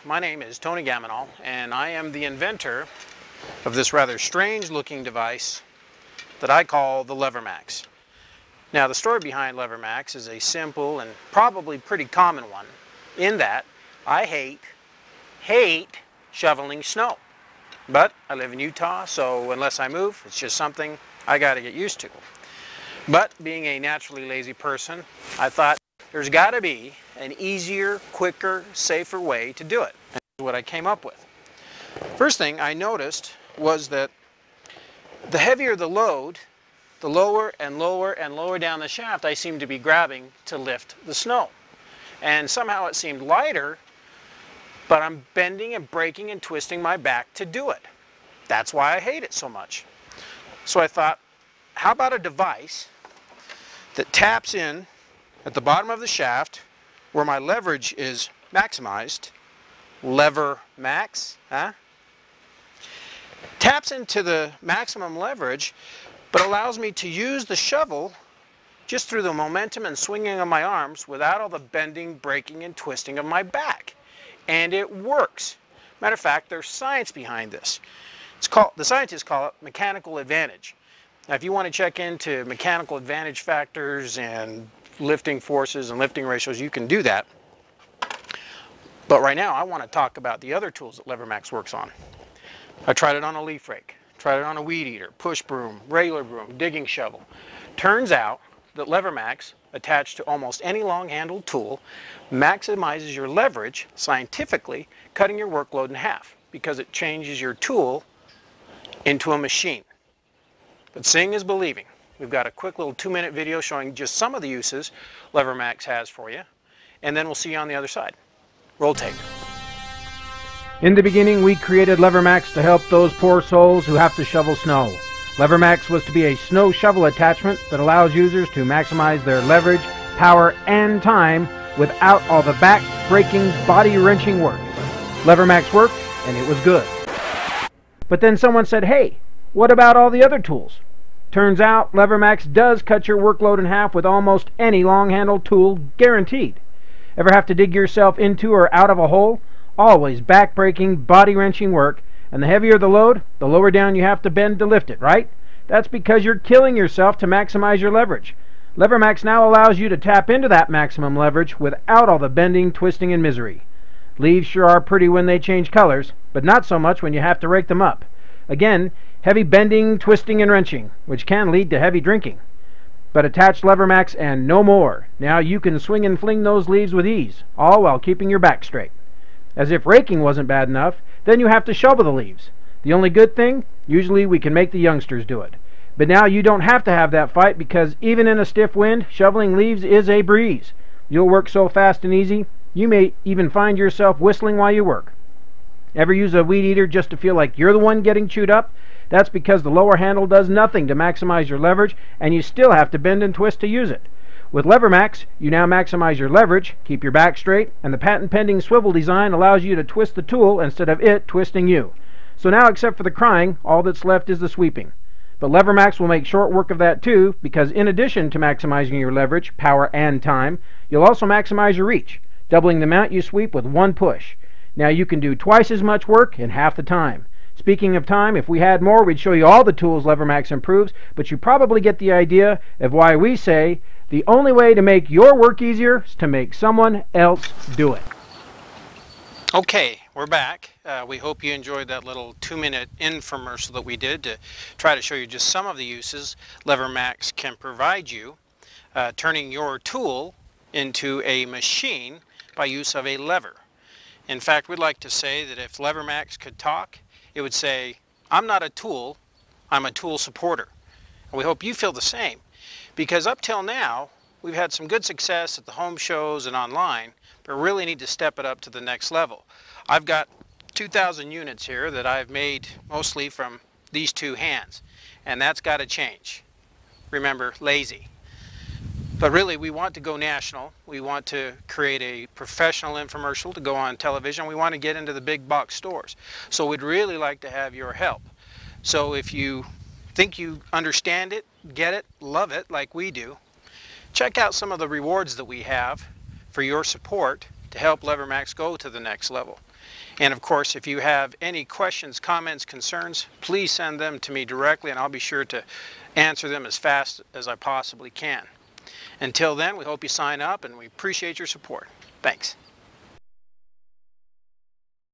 my name is Tony Gaminol, and I am the inventor of this rather strange looking device that I call the LeverMax. Now, the story behind LeverMax is a simple and probably pretty common one, in that I hate shoveling snow. But I live in Utah, so unless I move, it's just something I got to get used to. But being a naturally lazy person, I thought there's got to be an easier, quicker, safer way to do it. And that's what I came up with. First thing I noticed was that the heavier the load, the lower and lower and lower down the shaft I seemed to be grabbing to lift the snow. And somehow it seemed lighter, but I'm bending and breaking and twisting my back to do it. That's why I hate it so much. So I thought, how about a device that taps in at the bottom of the shaft where my leverage is maximized, LeverMax, taps into the maximum leverage, but allows me to use the shovel just through the momentum and swinging of my arms without all the bending, breaking, and twisting of my back. And it works. Matter of fact, there's science behind this. The scientists call it mechanical advantage. Now, if you want to check into mechanical advantage factors and lifting forces and lifting ratios, you can do that. But right now, I want to talk about the other tools that LeverMax works on. I tried it on a leaf rake, tried it on a weed eater, push broom, regular broom, digging shovel. Turns out that LeverMax, attached to almost any long-handled tool, maximizes your leverage scientifically, cutting your workload in half because it changes your tool into a machine. But seeing is believing. We've got a quick little 2-minute video showing just some of the uses LeverMax has for you, and then we'll see you on the other side. Roll tape. In the beginning, we created LeverMax to help those poor souls who have to shovel snow. LeverMax was to be a snow shovel attachment that allows users to maximize their leverage, power, and time without all the back-breaking, body-wrenching work. LeverMax worked, and it was good. But then someone said, hey, what about all the other tools? Turns out LeverMax does cut your workload in half with almost any long-handled tool, guaranteed. Ever have to dig yourself into or out of a hole? Always back-breaking, body-wrenching work, and the heavier the load, the lower down you have to bend to lift it, right? That's because you're killing yourself to maximize your leverage. LeverMax now allows you to tap into that maximum leverage without all the bending, twisting, and misery. Leaves sure are pretty when they change colors, but not so much when you have to rake them up. Again, heavy bending, twisting, and wrenching, which can lead to heavy drinking. But attach LeverMax and no more. Now you can swing and fling those leaves with ease, all while keeping your back straight. As if raking wasn't bad enough, then you have to shovel the leaves. The only good thing, usually we can make the youngsters do it. But now you don't have to have that fight because even in a stiff wind, shoveling leaves is a breeze. You'll work so fast and easy, you may even find yourself whistling while you work. Ever use a weed eater just to feel like you're the one getting chewed up? That's because the lower handle does nothing to maximize your leverage, and you still have to bend and twist to use it. With LeverMax, you now maximize your leverage, keep your back straight, and the patent-pending swivel design allows you to twist the tool instead of it twisting you. So now, except for the crying, all that's left is the sweeping. But LeverMax will make short work of that too, because in addition to maximizing your leverage, power, and time, you'll also maximize your reach, doubling the amount you sweep with one push. Now you can do twice as much work in half the time. Speaking of time, if we had more, we'd show you all the tools LeverMax improves, but you probably get the idea of why we say the only way to make your work easier is to make someone else do it. Okay, we're back. We hope you enjoyed that little 2-minute infomercial that we did to try to show you just some of the uses LeverMax can provide you, turning your tool into a machine by use of a lever. In fact, we'd like to say that if LeverMax could talk, it would say, I'm not a tool, I'm a tool supporter. And we hope you feel the same, because up till now, we've had some good success at the home shows and online, but really need to step it up to the next level. I've got 2,000 units here that I've made mostly from these two hands, and that's got to change. Remember, lazy. But really, we want to go national. We want to create a professional infomercial to go on television. We want to get into the big box stores. So we'd really like to have your help. So if you think you understand it, get it, love it like we do, check out some of the rewards that we have for your support to help LeverMax go to the next level. And of course, if you have any questions, comments, concerns, please send them to me directly and I'll be sure to answer them as fast as I possibly can. Until then, we hope you sign up and we appreciate your support. Thanks.